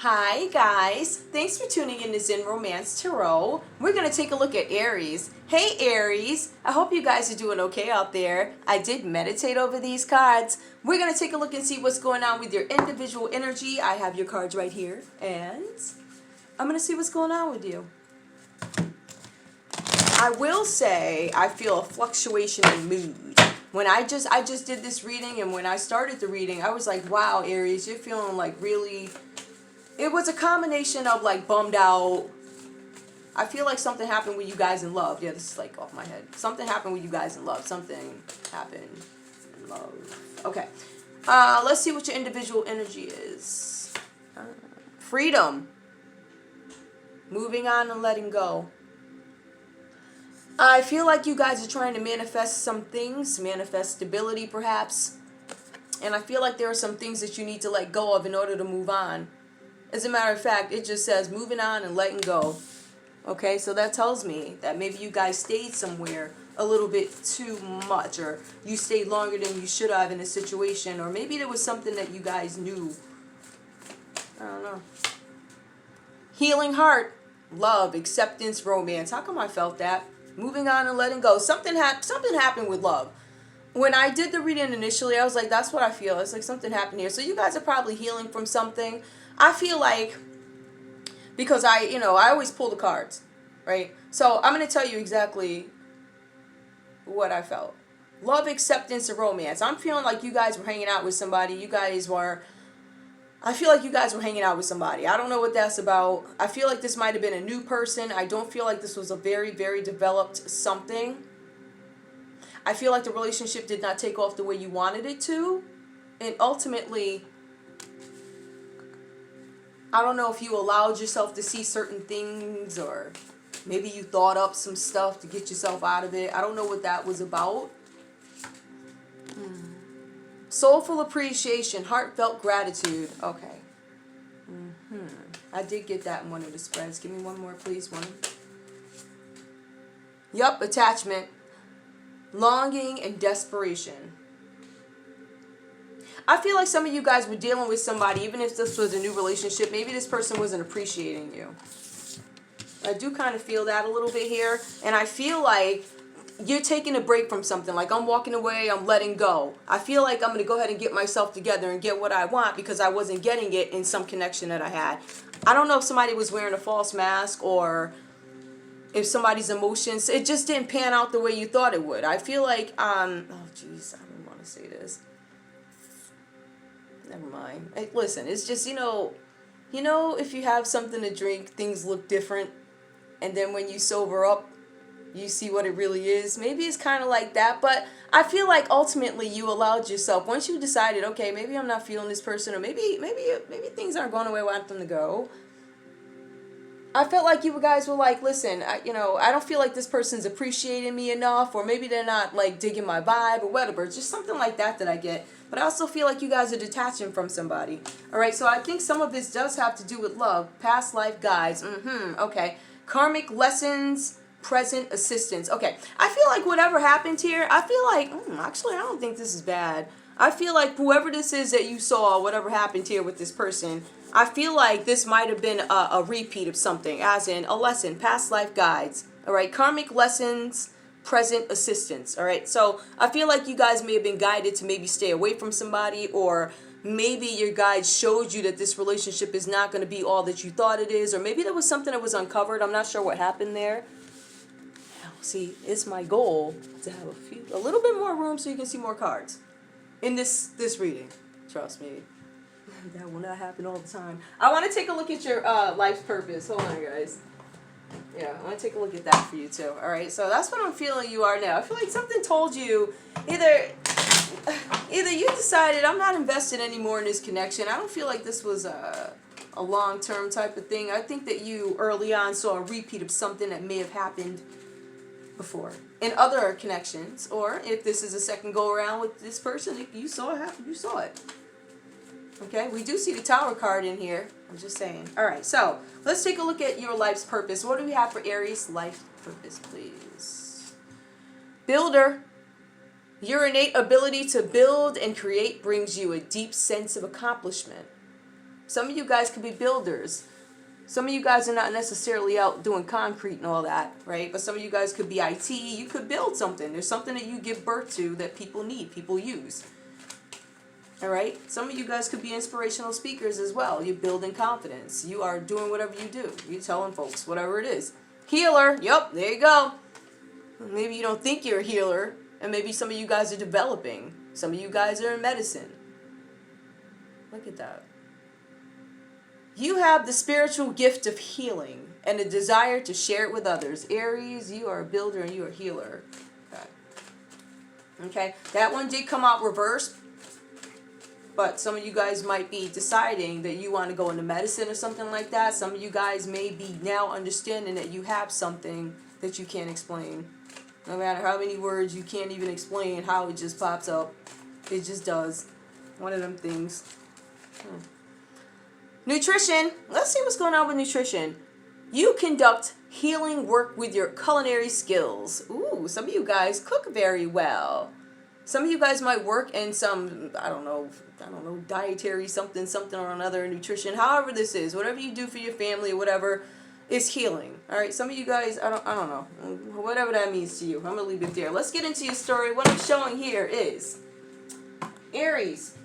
Hi guys, thanks for tuning in to Zen Romance Tarot. We're going to take a look at Aries. Hey Aries, I hope you guys are doing okay out there. I did meditate over these cards. We're going to take a look and see what's going on with your individual energy. I have your cards right here and I'm going to see what's going on with you. I will say I feel a fluctuation in mood. When I just did this reading, and when I started the reading, I was like, wow, Aries, you're feeling like really... It was a combination of like bummed out. I feel like something happened with you guys in love. Yeah, this is like off my head. Something happened with you guys in love. Something happened in love. Okay. Let's see what your individual energy is. Freedom. Moving on and letting go. I feel like you guys are trying to manifest some things. Manifest stability perhaps. And I feel like there are some things that you need to let go of in order to move on. As a matter of fact, it just says moving on and letting go. Okay, so that tells me that maybe you guys stayed somewhere a little bit too much, or you stayed longer than you should have in a situation, or maybe there was something that you guys knew. I don't know. Healing heart, love, acceptance, romance. How come I felt that? Moving on and letting go. Something happened with love. When I did the reading initially, I was like, that's what I feel. It's like something happened here. So you guys are probably healing from something. I feel like, because I always pull the cards, right? So I'm going to tell you exactly what I felt. Love, acceptance, and romance. I'm feeling like you guys were hanging out with somebody. I feel like you guys were hanging out with somebody. I don't know what that's about. I feel like this might have been a new person. I don't feel like this was a very, very developed something. I feel like the relationship did not take off the way you wanted it to. And ultimately, I don't know if you allowed yourself to see certain things, or maybe you thought up some stuff to get yourself out of it. I don't know what that was about. Soulful appreciation, heartfelt gratitude. Okay. I did get that in one of the spreads. Give me one more, please. One. Yup, attachment, longing, and desperation. I feel like some of you guys were dealing with somebody, even if this was a new relationship, maybe this person wasn't appreciating you. I do kind of feel that a little bit here. And I feel like you're taking a break from something. Like, I'm walking away, I'm letting go. I feel like I'm going to go ahead and get myself together and get what I want because I wasn't getting it in some connection that I had. I don't know if somebody was wearing a false mask, or if somebody's emotions, it just didn't pan out the way you thought it would. I feel like, oh jeez, I don't want to say this. Never mind. Hey, listen, it's just, if you have something to drink, things look different. And then when you sober up, you see what it really is. Maybe it's kind of like that. But I feel like ultimately you allowed yourself, once you decided, okay, maybe I'm not feeling this person, or maybe things aren't going the way I want them to go. I felt like you guys were like, listen, I don't feel like this person's appreciating me enough, or maybe they're not like digging my vibe or whatever. It's just something like that I get. But I also feel like you guys are detaching from somebody. All right, so I think some of this does have to do with love, past life guides. Okay. Karmic lessons, present assistance. Okay, I feel like whatever happened here, I feel like, actually, I don't think this is bad. I feel like whoever this is that you saw, whatever happened here with this person, I feel like this might have been a repeat of something, as in a lesson, past life guides. All right, karmic lessons, present assistance. All right, so I feel like you guys may have been guided to maybe stay away from somebody, or maybe your guide showed you that this relationship is not going to be all that you thought it is, or maybe there was something that was uncovered. I'm not sure what happened there. See, it's my goal to have a little bit more room so you can see more cards in this reading. Trust me, that will not happen all the time. I want to take a look at your life's purpose. Hold on, guys. Yeah, I want to take a look at that for you too. All right, so that's what I'm feeling you are now. I feel like something told you either you decided I'm not invested anymore in this connection. I don't feel like this was a long-term type of thing. I think that you early on saw a repeat of something that may have happened before in other connections, or if this is a second go around with this person, if you saw it happen, you saw it. Okay, we do see the Tower card in here. I'm just saying. All right, so let's take a look at your life's purpose. What do we have for Aries? Life purpose, please. Builder. Your innate ability to build and create brings you a deep sense of accomplishment. Some of you guys could be builders. Some of you guys are not necessarily out doing concrete and all that, right? But some of you guys could be IT. You could build something. There's something that you give birth to that people need, people use. All right? Some of you guys could be inspirational speakers as well. You're building confidence. You are doing whatever you do. You're telling folks whatever it is. Healer. Yep, there you go. Maybe you don't think you're a healer, and maybe some of you guys are developing. Some of you guys are in medicine. Look at that. You have the spiritual gift of healing and a desire to share it with others. Aries, you are a builder and you are a healer. Okay. Okay. That one did come out reversed. But some of you guys might be deciding that you want to go into medicine or something like that. Some of you guys may be now understanding that you have something that you can't explain. No matter how many words, you can't even explain how it just pops up. It just does. One of them things. Nutrition. Let's see what's going on with nutrition. You conduct healing work with your culinary skills. Ooh, some of you guys cook very well. Some of you guys might work in some, I don't know, dietary something or another, nutrition. However this is, whatever you do for your family or whatever is healing. All right, some of you guys, I don't know, whatever that means to you. I'm going to leave it there. Let's get into your story. What I'm showing here is Aries.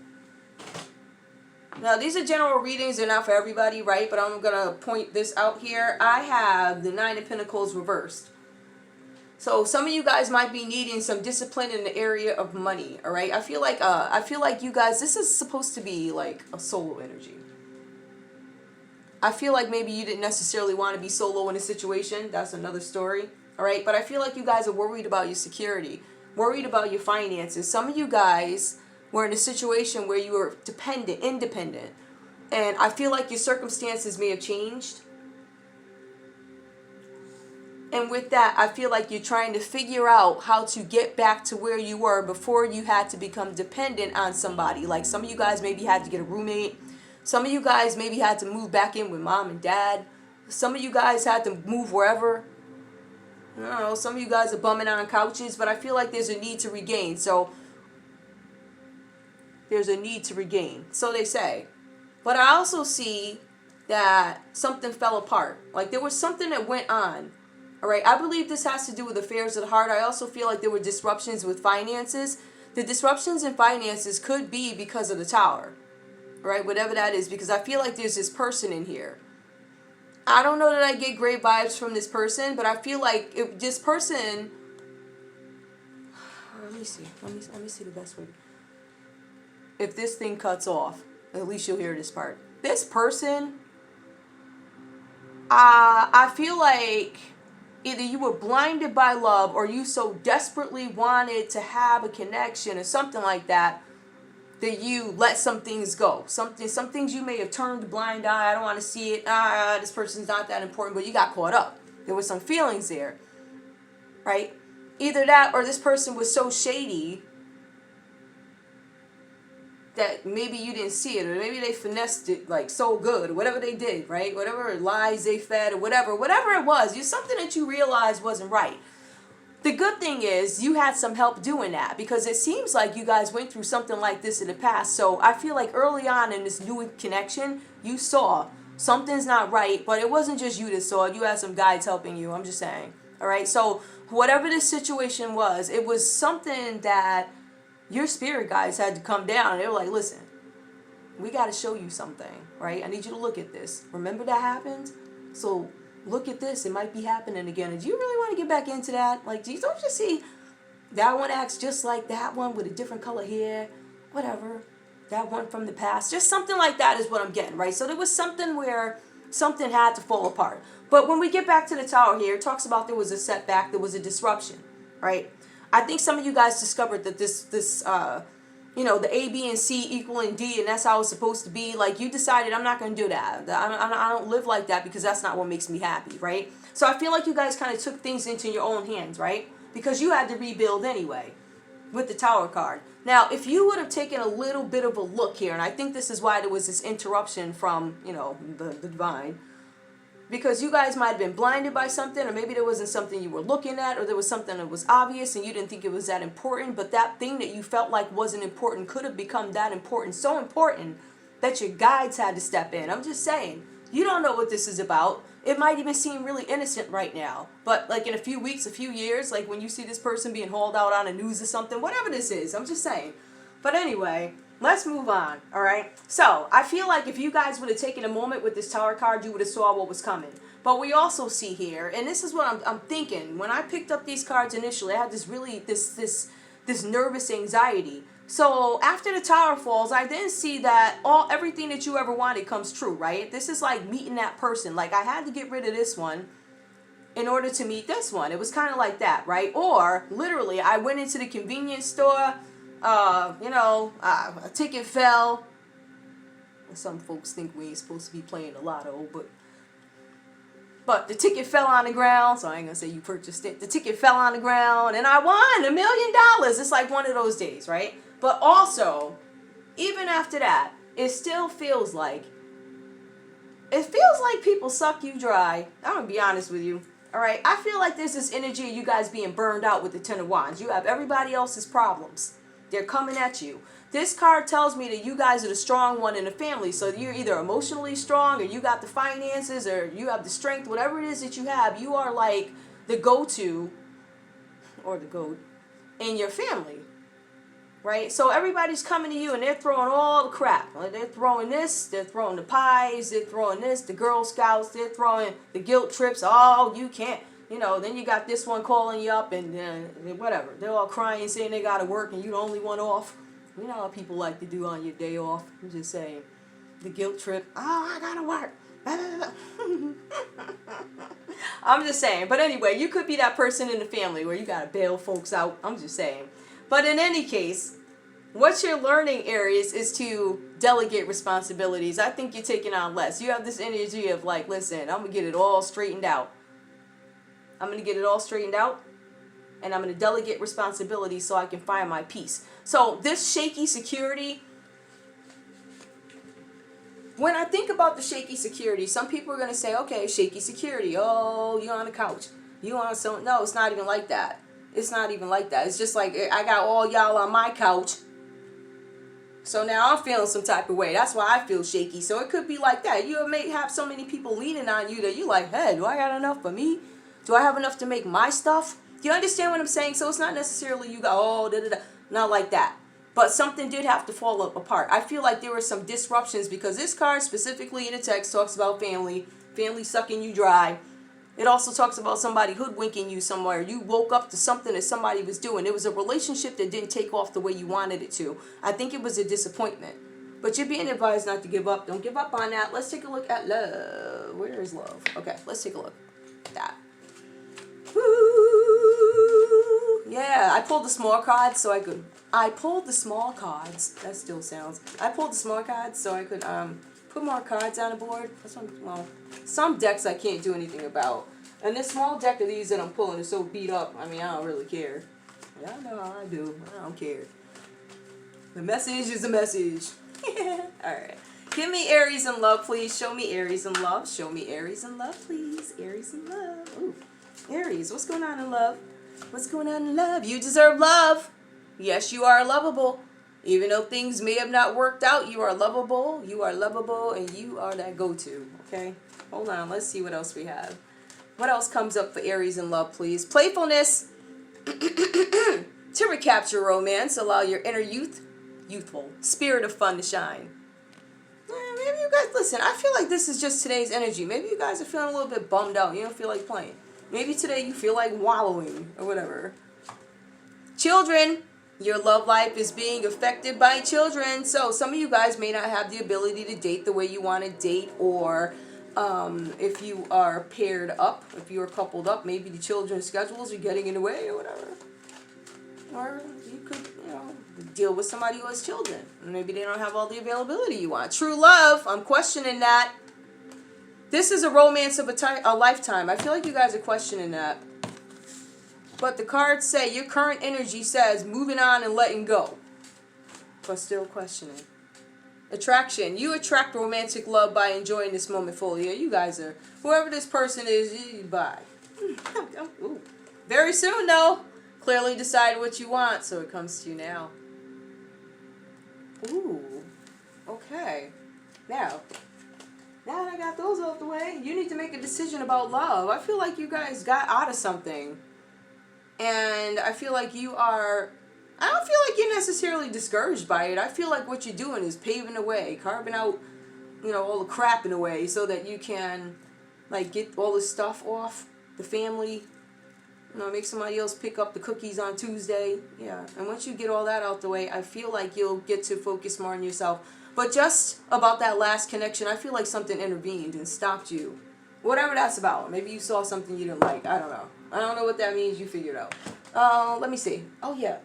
Now, these are general readings. They're not for everybody, right? But I'm going to point this out here. I have the Nine of Pentacles reversed. So some of you guys might be needing some discipline in the area of money, all right? I feel like you guys, this is supposed to be like a solo energy. I feel like maybe you didn't necessarily want to be solo in a situation. That's another story, all right? But I feel like you guys are worried about your security, worried about your finances. Some of you guys were in a situation where you were independent. And I feel like your circumstances may have changed. And with that, I feel like you're trying to figure out how to get back to where you were before you had to become dependent on somebody. Like some of you guys maybe had to get a roommate. Some of you guys maybe had to move back in with mom and dad. Some of you guys had to move wherever. I don't know, some of you guys are bumming on couches, but I feel like there's a need to regain. So there's a need to regain. So they say. But I also see that something fell apart. Like there was something that went on. All right, I believe this has to do with affairs of the heart. I also feel like there were disruptions with finances. The disruptions in finances could be because of the Tower. All right, whatever that is, because I feel like there's this person in here. I don't know that I get great vibes from this person, but I feel like if this person... Let me see. Let me see the best way. If this thing cuts off, at least you'll hear this part. This person, I feel like either you were blinded by love or you so desperately wanted to have a connection or something like that that you let some things go. Some things you may have turned a blind eye. I don't want to see it. This person's not that important, but you got caught up. There were some feelings there, right? Either that or this person was so shady that maybe you didn't see it, or maybe they finessed it like so good, or whatever they did, right? Whatever lies they fed, or whatever it was, you something that you realized wasn't right. The good thing is you had some help doing that, because it seems like you guys went through something like this in the past. So I feel like early on in this new connection, you saw something's not right, but it wasn't just you that saw it. You had some guides helping you. I'm just saying. All right. So whatever this situation was, it was something that your spirit guides had to come down. They were like, listen, we got to show you something, right? I need you to look at this. Remember that happened? So look at this. It might be happening again. And do you really want to get back into that? Like, don't you see that one acts just like that one with a different color hair? Whatever. That one from the past. Just something like that is what I'm getting, right? So there was something where something had to fall apart. But when we get back to the Tower here, it talks about there was a setback. There was a disruption, right? I think some of you guys discovered that this the A, B, and C equaling D, and that's how it's supposed to be. Like, you decided, I'm not going to do that. I don't live like that because that's not what makes me happy, right? So I feel like you guys kind of took things into your own hands, right? Because you had to rebuild anyway with the Tower card. Now, if you would have taken a little bit of a look here, and I think this is why there was this interruption from, the divine, because you guys might have been blinded by something, or maybe there wasn't something you were looking at, or there was something that was obvious and you didn't think it was that important, but that thing that you felt like wasn't important could have become that important, so important that your guides had to step in. I'm just saying. You don't know what this is about. It might even seem really innocent right now. But like in a few weeks, a few years, like when you see this person being hauled out on the news or something, whatever this is, I'm just saying. But anyway, let's move on, all right? So I feel like if you guys would have taken a moment with this Tower card, you would have saw what was coming. But we also see here, and this is what I'm thinking. When I picked up these cards initially, I had this really, this nervous anxiety. So after the Tower falls, I then see that everything that you ever wanted comes true, right? This is like meeting that person. Like I had to get rid of this one in order to meet this one. It was kind of like that, right? Or literally, I went into the convenience store, a ticket fell. Some folks think we ain't supposed to be playing the lotto, but the ticket fell on the ground, so I ain't gonna say you purchased it. The ticket fell on the ground, and I won $1 million. It's like one of those days, right? But also, even after that, it still feels like people suck you dry. I'm gonna be honest with you. All right, I feel like there's this energy of you guys being burned out with the Ten of Wands. You have everybody else's problems. They're coming at you. This card tells me that you guys are the strong one in the family. So you're either emotionally strong, or you got the finances, or you have the strength. Whatever it is that you have, you are like the go-to, or the GOAT, in your family. Right? So everybody's coming to you, and they're throwing all the crap. Like they're throwing this, they're throwing the pies, they're throwing this, the Girl Scouts, they're throwing the guilt trips. Oh, you can't. Then you got this one calling you up, and whatever. They're all crying, saying they got to work, and you're the only one off. You know how people like to do on your day off. I'm just saying. The guilt trip. Oh, I got to work. I'm just saying. But anyway, you could be that person in the family where you got to bail folks out. I'm just saying. But in any case, what you're learning, Aries, is to delegate responsibilities. I think you're taking on less. You have this energy of like, listen, I'm going to get it all straightened out. I'm going to get it all straightened out, and I'm going to delegate responsibility so I can find my peace. So this shaky security, when I think about the shaky security, some people are going to say, okay, shaky security. Oh, you're on the couch. You on some? No, it's not even like that. It's not even like that. It's just like I got all y'all on my couch. So now I'm feeling some type of way. That's why I feel shaky. So it could be like that. You may have so many people leaning on you that you like, hey, do I got enough for me? Do I have enough to make my stuff? Do you understand what I'm saying? So it's not necessarily you go, oh, da-da-da. Not like that. But something did have to fall apart. I feel like there were some disruptions because this card specifically in the text talks about family sucking you dry. It also talks about somebody hoodwinking you somewhere. You woke up to something that somebody was doing. It was a relationship that didn't take off the way you wanted it to. I think it was a disappointment. But you're being advised not to give up. Don't give up on that. Let's take a look at love. Where is love? Okay, let's take a look at that. Woo! Yeah, I pulled the small cards so I could... I pulled the small cards. That still sounds... I pulled the small cards so I could put more cards on the board. Well, some decks I can't do anything about. And this small deck of these that I'm pulling is so beat up. I mean, I don't really care. Y'all know how I do. I don't care. The message is a message. Alright. Give me Aries in love, please. Show me Aries in love. Show me Aries in love, please. Aries in love. Ooh. Aries, what's going on in love? What's going on in love? You deserve love. Yes, you are lovable. Even though things may have not worked out, you are lovable. You are lovable, and you are that go-to. Okay? Hold on. Let's see what else we have. What else comes up for Aries in love, please? Playfulness. To recapture romance, allow your inner youthful spirit of fun to shine. Maybe you guys, listen, I feel like this is just today's energy. Maybe you guys are feeling a little bit bummed out. You don't feel like playing. Maybe today you feel like wallowing or whatever. Children, your love life is being affected by children. So some of you guys may not have the ability to date the way you want to date, or if you are paired up, if you are coupled up, maybe the children's schedules are getting in the way or whatever. Or you could, deal with somebody who has children. Maybe they don't have all the availability you want. True love, I'm questioning that. This is a romance of a lifetime. I feel like you guys are questioning that. But the cards say your current energy says moving on and letting go. But still questioning. Attraction. You attract romantic love by enjoying this moment fully. Yeah, you guys are. Whoever this person is, bye. Ooh. Very soon, though. Clearly decide what you want, so it comes to you now. Ooh. Okay. Now that I got those out the way, you need to make a decision about love. I feel like you guys got out of something. And I feel like you are... I don't feel like you're necessarily discouraged by it. I feel like what you're doing is paving the way, carving out, you know, all the crap in a way so that you can, like, get all this stuff off the family. You know, make somebody else pick up the cookies on Tuesday. Yeah. And once you get all that out the way, I feel like you'll get to focus more on yourself. But just about that last connection, I feel like something intervened and stopped you. Whatever that's about. Maybe you saw something you didn't like. I don't know. I don't know what that means. You figure it out. Let me see. Oh, yeah.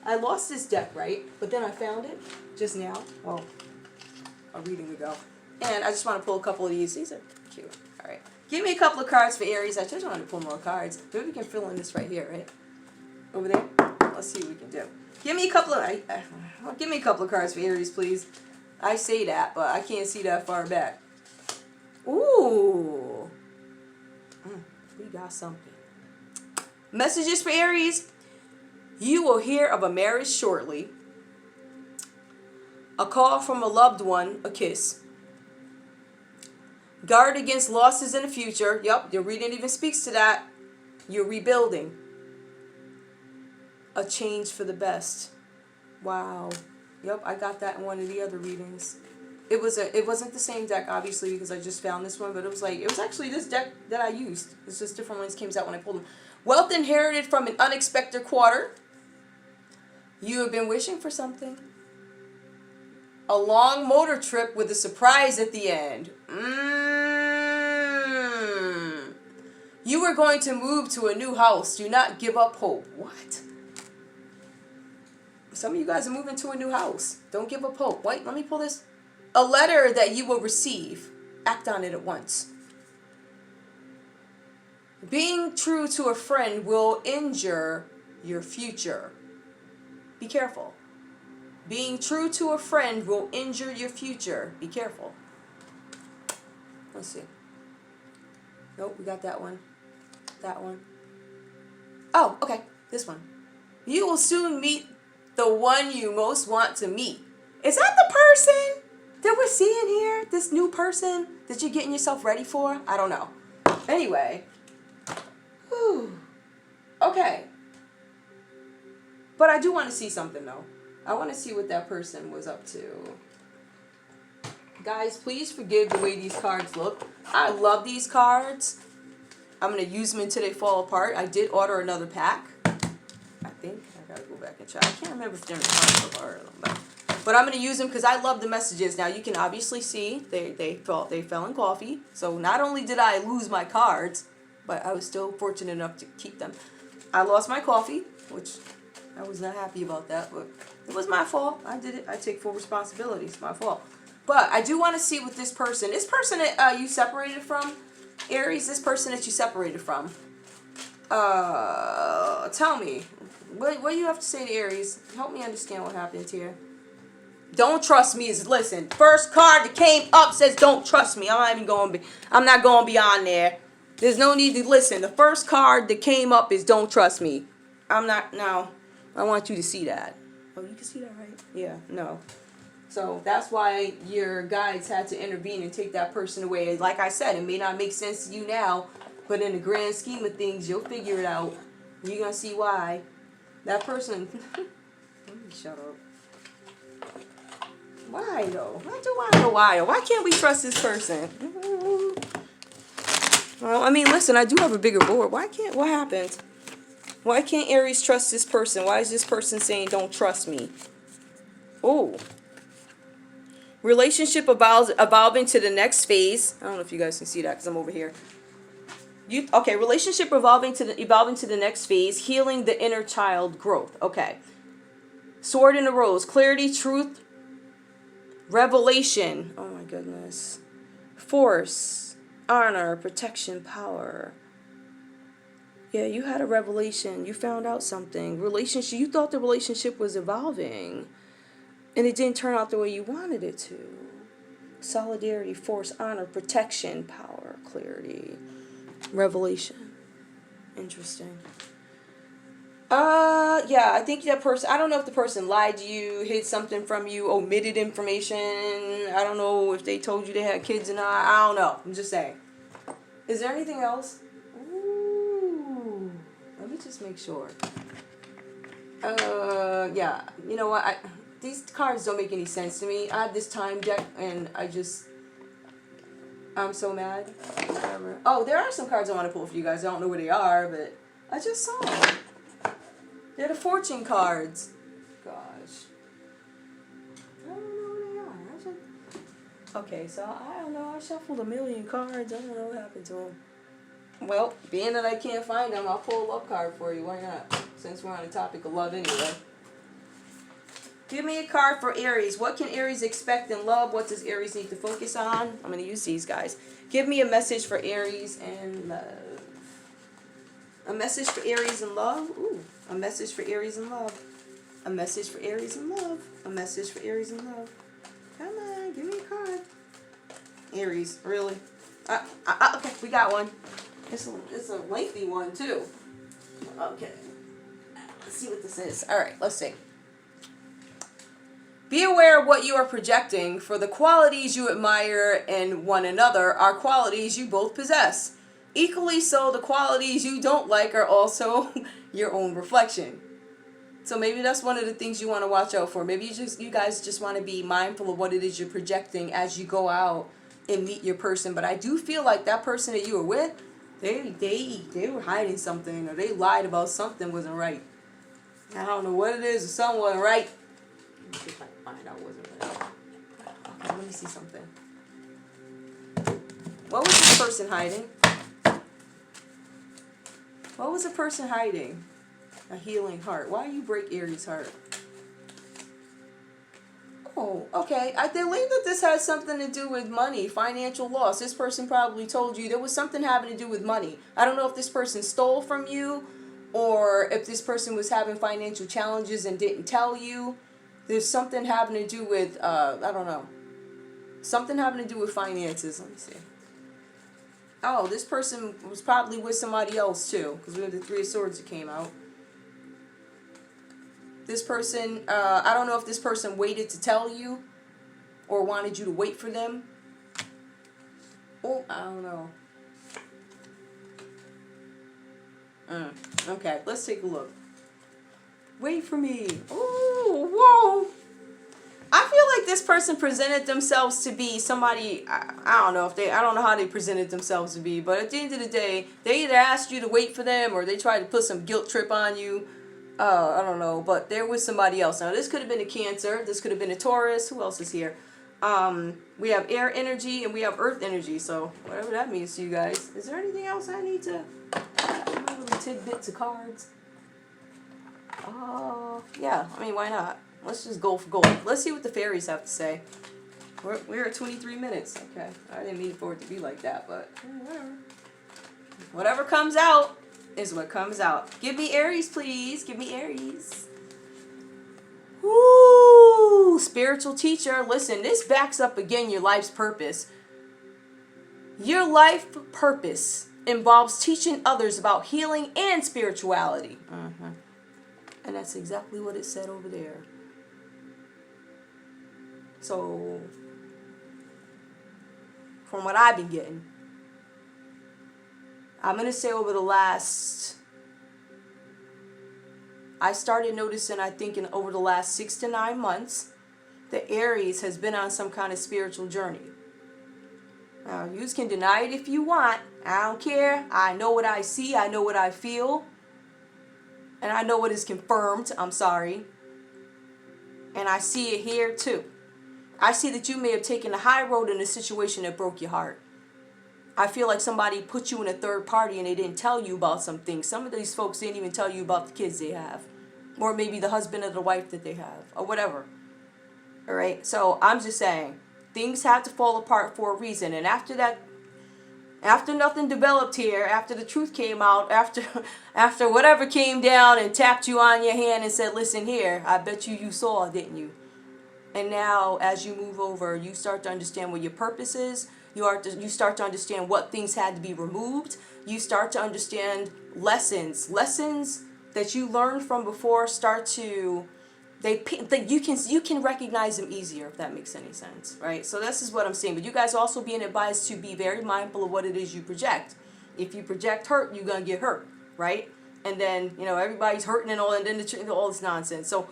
I lost this deck, right? But then I found it just now. Well, a reading ago. And I just want to pull a couple of these. These are cute. All right. Give me a couple of cards for Aries. I just wanted to pull more cards. Maybe we can fill in this right here, right? Over there. Let's see what we can do. Give me a couple of cards for Aries, please. I say that, but I can't see that far back. Ooh. We got something. Messages for Aries. You will hear of a marriage shortly. A call from a loved one, a kiss. Guard against losses in the future. Yep, your reading even speaks to that. You're rebuilding. A change for the best. Wow. Yep, I got that in one of the other readings. It wasn't the same deck, obviously, because I just found this one, but it was actually this deck that I used. It's just different ones came out when I pulled them. Wealth inherited from an unexpected quarter. You have been wishing for something. A long motor trip with a surprise at the end. You are going to move to a new house. Do not give up hope. What? Some of you guys are moving to a new house. Don't give up hope. Wait, let me pull this. A letter that you will receive. Act on it at once. Being true to a friend will injure your future. Be careful. Being true to a friend will injure your future. Be careful. Let's see. Nope, we got that one. That one. Oh, okay. This one. You will soon meet the one you most want to meet. Is that the person that we're seeing here? This new person that you're getting yourself ready for? I don't know. Anyway. Whew. Okay. But I do want to see something, though. I want to see what that person was up to. Guys, please forgive the way these cards look. I love these cards. I'm going to use them until they fall apart. I did order another pack. I think. I got to go back and check. I can't remember if they're in the cards or but I'm going to use them because I love the messages. Now, you can obviously see they fell in coffee. So, not only did I lose my cards, but I was still fortunate enough to keep them. I lost my coffee, which I was not happy about that, but it was my fault. I did it. I take full responsibility. It's my fault. But I do want to see what this person that you separated from, Aries, this person that you separated from, tell me, what do you have to say to Aries? Help me understand what happened here. Don't trust me is, listen, first card that came up says don't trust me. I'm not going beyond there. There's no need to listen. The first card that came up is don't trust me. I want you to see that. Oh, you can see that, right? Yeah, no. So that's why your guides had to intervene and take that person away. Like I said, it may not make sense to you now, but in the grand scheme of things, you'll figure it out. You're going to see why. That person... Let me shut up. Why, though? I do want to know why. Why can't we trust this person? Well, I mean, listen, I do have a bigger board. What happened? Why can't Aries trust this person? Why is this person saying don't trust me? Oh. Relationship evolving to the next phase. I don't know if you guys can see that because I'm over here. Relationship evolving to the next phase. Healing the inner child growth. Okay. Sword in the rose. Clarity, truth, revelation. Oh my goodness. Force, honor, protection, power. Yeah, you had a revelation. You found out something. Relationship. You thought the relationship was evolving, and it didn't turn out the way you wanted it to. Solidarity, force, honor, protection, power, clarity, revelation. Interesting. Yeah, I think that person, I don't know if the person lied to you, hid something from you, omitted information. I don't know if they told you they had kids or not. I don't know. I'm just saying. Is there anything else? Ooh. Let me just make sure. Yeah. You know what? These cards don't make any sense to me. I have this time deck and I'm so mad. Whatever. Oh, there are some cards I want to pull for you guys. I don't know where they are, but I just saw them. They're the fortune cards. Gosh. I don't know where they are. Okay, so I don't know. I shuffled a million cards. I don't know what happened to them. Well, being that I can't find them, I'll pull a love card for you. Why not? Since we're on the topic of love anyway. Give me a card for Aries. What can Aries expect in love? What does Aries need to focus on? I'm going to use these guys. Give me a message for Aries and love. A message for Aries and love? Ooh. A message for Aries and love. A message for Aries and love. A message for Aries and love. Come on, give me a card. Aries, really? Okay, we got one. It's a lengthy one, too. Okay. Let's see what this is. All right, let's see. Be aware of what you are projecting, for the qualities you admire in one another are qualities you both possess. Equally so, the qualities you don't like are also your own reflection. So maybe that's one of the things you want to watch out for. Maybe you guys just want to be mindful of what it is you're projecting as you go out and meet your person. But I do feel like that person that you were with, they were hiding something, or they lied about something wasn't right. I don't know what it is, or something wasn't right. Let me see if I can find out what wasn't right. Okay, let me see something. What was this person hiding? What was the person hiding? A healing heart. Why you break Aries' heart? Oh, okay. I believe that this has something to do with money, financial loss. This person probably told you there was something having to do with money. I don't know if this person stole from you or if this person was having financial challenges and didn't tell you. There's something having to do with, I don't know. Something having to do with finances. Let me see. Oh, this person was probably with somebody else too, because we have the Three of Swords that came out. This person, I don't know if this person waited to tell you or wanted you to wait for them. Oh, I don't know. Okay, let's take a look. Wait for me. Ooh, whoa. I feel like this person presented themselves to be somebody, I don't know I don't know how they presented themselves to be, but at the end of the day, they either asked you to wait for them or they tried to put some guilt trip on you. I don't know, but there was somebody else. Now, this could have been a Cancer. This could have been a Taurus. Who else is here? We have air energy and we have earth energy, so whatever that means to you guys. Is there anything else I need to... little tidbits of cards? Yeah, I mean, why not? Let's just go for gold. Let's see what the fairies have to say. We're at 23 minutes. Okay, I didn't mean for it to be like that, but whatever. Whatever comes out is what comes out. Give me Aries, please. Give me Aries. Woo! Spiritual teacher. Listen, this backs up again your life's purpose. Your life purpose involves teaching others about healing and spirituality. And that's exactly what it said over there. So, from what I've been getting, I'm going to say over the last, I started noticing, I think, over the last 6 to 9 months, that Aries has been on some kind of spiritual journey. Now, you can deny it if you want. I don't care. I know what I see. I know what I feel. And I know what is confirmed. I'm sorry. And I see it here too. I see that you may have taken the high road in a situation that broke your heart. I feel like somebody put you in a third party and they didn't tell you about some things. Some of these folks didn't even tell you about the kids they have. Or maybe the husband or the wife that they have. Or whatever. Alright? So I'm just saying, things have to fall apart for a reason. And after that, after nothing developed here, after the truth came out, after whatever came down and tapped you on your hand and said, listen here, I bet you saw, didn't you? And now, as you move over, you start to understand what your purpose is. You start to understand what things had to be removed. You start to understand lessons that you learned from before start to, you can recognize them easier, if that makes any sense, right? So this is what I'm saying. But you guys also being advised to be very mindful of what it is you project. If you project hurt, you're gonna get hurt, right? And then everybody's hurting and then all this nonsense. So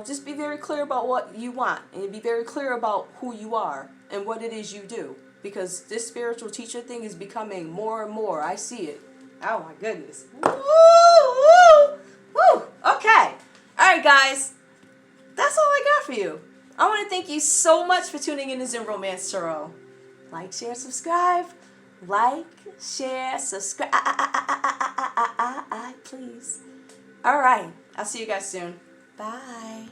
just be very clear about what you want, and be very clear about who you are and what it is you do, because this spiritual teacher thing is becoming more and more. I see it. Oh my goodness. Woo, woo, woo. Okay. All right, guys. That's all I got for you. I want to thank you so much for tuning in to Zen Romance Tarot. Like, share, subscribe. Like, share, subscribe. Please. All right. I'll see you guys soon. Bye.